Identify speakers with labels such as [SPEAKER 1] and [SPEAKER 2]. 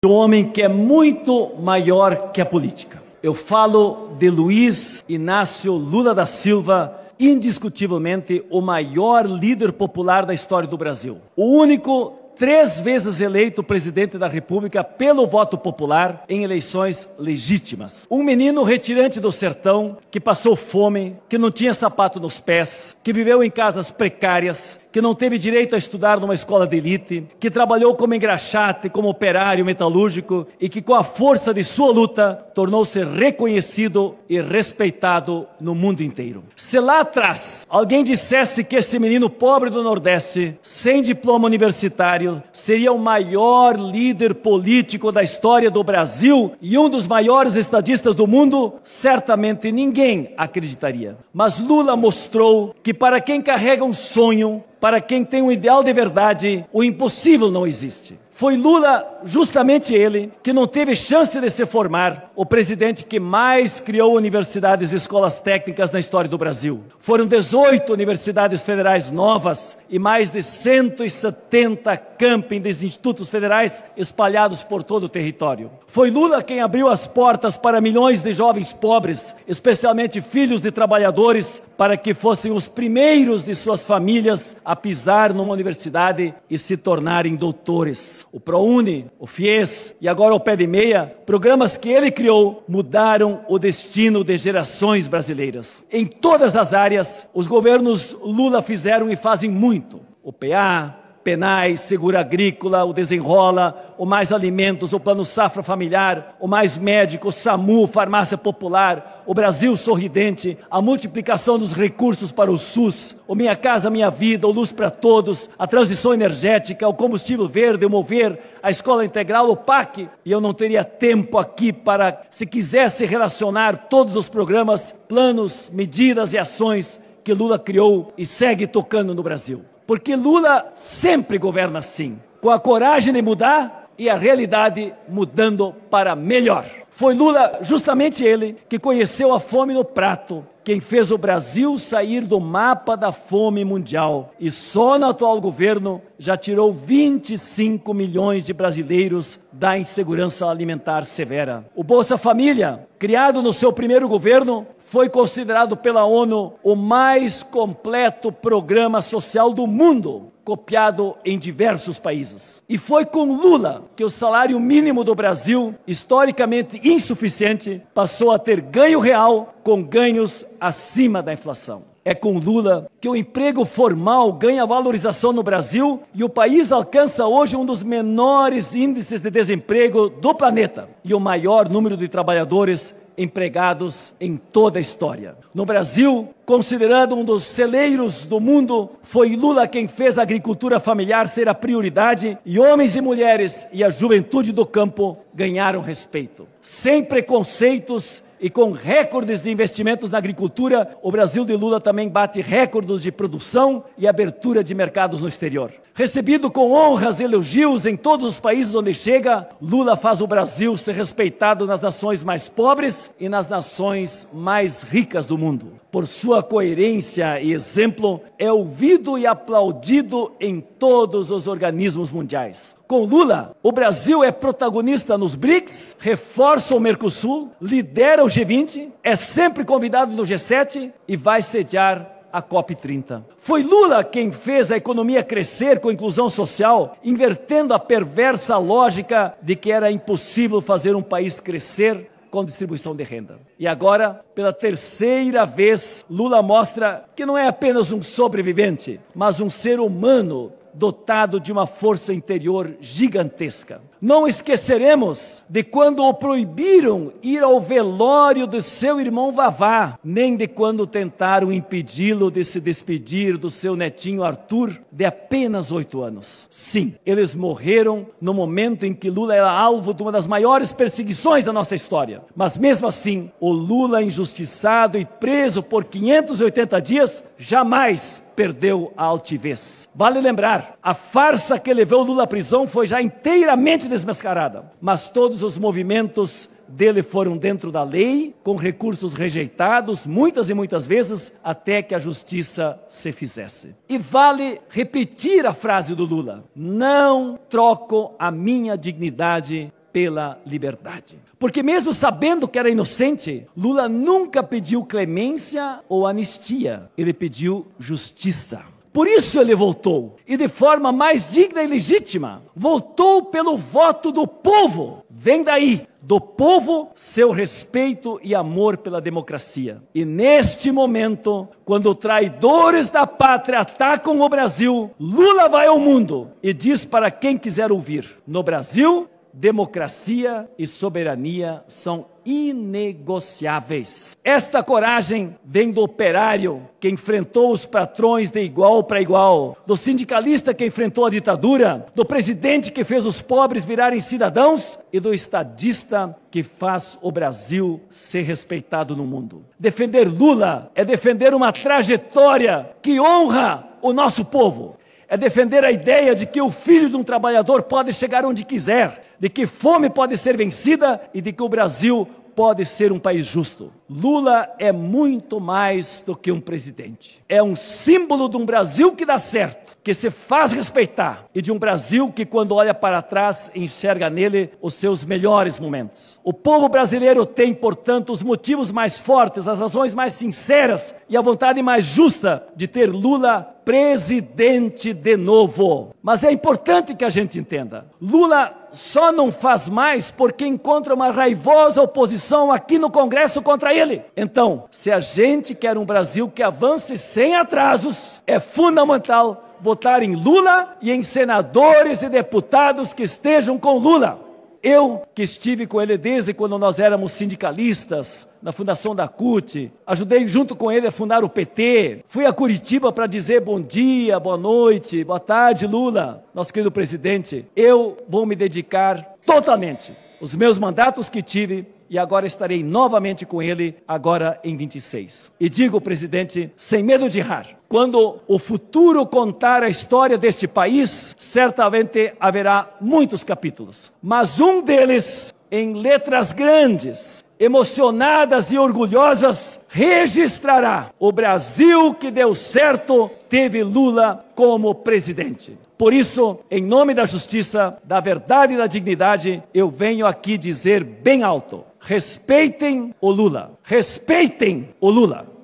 [SPEAKER 1] Um homem que é muito maior que a política. Eu falo de Luiz Inácio Lula da Silva, indiscutivelmente o maior líder popular da história do Brasil. O único 3 vezes eleito presidente da República pelo voto popular em eleições legítimas. Um menino retirante do sertão, que passou fome, que não tinha sapato nos pés, que viveu em casas precárias, que não teve direito a estudar numa escola de elite, que trabalhou como engraxate, como operário metalúrgico e que com a força de sua luta tornou-se reconhecido e respeitado no mundo inteiro. Se lá atrás alguém dissesse que esse menino pobre do Nordeste, sem diploma universitário, seria o maior líder político da história do Brasil e um dos maiores estadistas do mundo, certamente ninguém acreditaria. Mas Lula mostrou que para quem carrega um sonho, para quem tem um ideal de verdade, o impossível não existe. Foi Lula, justamente ele, que não teve chance de se formar, o presidente que mais criou universidades e escolas técnicas na história do Brasil. Foram 18 universidades federais novas e mais de 170 campings de institutos federais espalhados por todo o território. Foi Lula quem abriu as portas para milhões de jovens pobres, especialmente filhos de trabalhadores, para que fossem os primeiros de suas famílias a pisar numa universidade e se tornarem doutores. O ProUni, o FIES e agora o Pé de Meia, programas que ele criou, mudaram o destino de gerações brasileiras. Em todas as áreas, os governos Lula fizeram e fazem muito. O PA, Penais, Seguro Agrícola, o Desenrola, o Mais Alimentos, o Plano Safra Familiar, o Mais Médico, o SAMU, Farmácia Popular, o Brasil Sorridente, a multiplicação dos recursos para o SUS, o Minha Casa Minha Vida, o Luz para Todos, a transição energética, o combustível verde, o Mover, a Escola Integral, o PAC. E eu não teria tempo aqui para, se quisesse relacionar todos os programas, planos, medidas e ações que Lula criou e segue tocando no Brasil. Porque Lula sempre governa assim, com a coragem de mudar e a realidade mudando para melhor. Foi Lula, justamente ele, que conheceu a fome no prato, quem fez o Brasil sair do mapa da fome mundial. E só no atual governo já tirou 25 milhões de brasileiros da insegurança alimentar severa. O Bolsa Família, criado no seu primeiro governo, foi considerado pela ONU o mais completo programa social do mundo, copiado em diversos países. E foi com Lula que o salário mínimo do Brasil, historicamente insuficiente, passou a ter ganho real com ganhos acima da inflação. É com Lula que o emprego formal ganha valorização no Brasil e o país alcança hoje um dos menores índices de desemprego do planeta e o maior número de trabalhadores empregados em toda a história. No Brasil, considerado um dos celeiros do mundo, foi Lula quem fez a agricultura familiar ser a prioridade e homens e mulheres e a juventude do campo ganharam respeito. Sem preconceitos e com recordes de investimentos na agricultura, o Brasil de Lula também bate recordes de produção e abertura de mercados no exterior. Recebido com honras e elogios em todos os países onde chega, Lula faz o Brasil ser respeitado nas nações mais pobres e nas nações mais ricas do mundo. Por sua coerência e exemplo, é ouvido e aplaudido em todos os organismos mundiais. Com Lula, o Brasil é protagonista nos BRICS, reforça o Mercosul, lidera o G20, é sempre convidado no G7 e vai sediar a COP30. Foi Lula quem fez a economia crescer com inclusão social, invertendo a perversa lógica de que era impossível fazer um país crescer com distribuição de renda. E agora, pela 3ª vez, Lula mostra que não é apenas um sobrevivente, mas um ser humano dotado de uma força interior gigantesca. Não esqueceremos de quando o proibiram ir ao velório de seu irmão Vavá, nem de quando tentaram impedi-lo de se despedir do seu netinho Arthur, de apenas 8 anos. Sim, eles morreram no momento em que Lula era alvo de uma das maiores perseguições da nossa história. Mas mesmo assim, o Lula injustiçado e preso por 580 dias, jamais perdeu a altivez. Vale lembrar, a farsa que levou Lula à prisão foi já inteiramente desmascarada, mas todos os movimentos dele foram dentro da lei, com recursos rejeitados, muitas e muitas vezes, até que a justiça se fizesse. E vale repetir a frase do Lula: não troco a minha dignidade pela liberdade. Porque mesmo sabendo que era inocente, Lula nunca pediu clemência ou anistia. Ele pediu justiça. Por isso ele voltou, e de forma mais digna e legítima, voltou pelo voto do povo. Vem daí, do povo, seu respeito e amor pela democracia. E neste momento, quando traidores da pátria atacam o Brasil, Lula vai ao mundo e diz para quem quiser ouvir: no Brasil, democracia e soberania são inegociáveis. Esta coragem vem do operário que enfrentou os patrões de igual para igual, do sindicalista que enfrentou a ditadura, do presidente que fez os pobres virarem cidadãos e do estadista que faz o Brasil ser respeitado no mundo. Defender Lula é defender uma trajetória que honra o nosso povo. É defender a ideia de que o filho de um trabalhador pode chegar onde quiser, de que fome pode ser vencida e de que o Brasil pode ser um país justo. Lula é muito mais do que um presidente. É um símbolo de um Brasil que dá certo, que se faz respeitar, e de um Brasil que, quando olha para trás, enxerga nele os seus melhores momentos. O povo brasileiro tem, portanto, os motivos mais fortes, as razões mais sinceras e a vontade mais justa de ter Lula presidente de novo. Mas é importante que a gente entenda: Lula só não faz mais porque encontra uma raivosa oposição aqui no Congresso contra ele. Então, se a gente quer um Brasil que avance sem atrasos, é fundamental votar em Lula e em senadores e deputados que estejam com Lula. Eu, que estive com ele desde quando nós éramos sindicalistas, na fundação da CUT, ajudei junto com ele a fundar o PT, fui a Curitiba para dizer bom dia, boa noite, boa tarde, Lula, nosso querido presidente. Eu vou me dedicar totalmente os meus mandatos que tive, e agora estarei novamente com ele, agora em 26. E digo, presidente, sem medo de errar, quando o futuro contar a história deste país, certamente haverá muitos capítulos, mas um deles, em letras grandes, emocionadas e orgulhosas, registrará: o Brasil que deu certo teve Lula como presidente. Por isso, em nome da justiça, da verdade e da dignidade, eu venho aqui dizer bem alto: respeitem o Lula. Respeitem o Lula.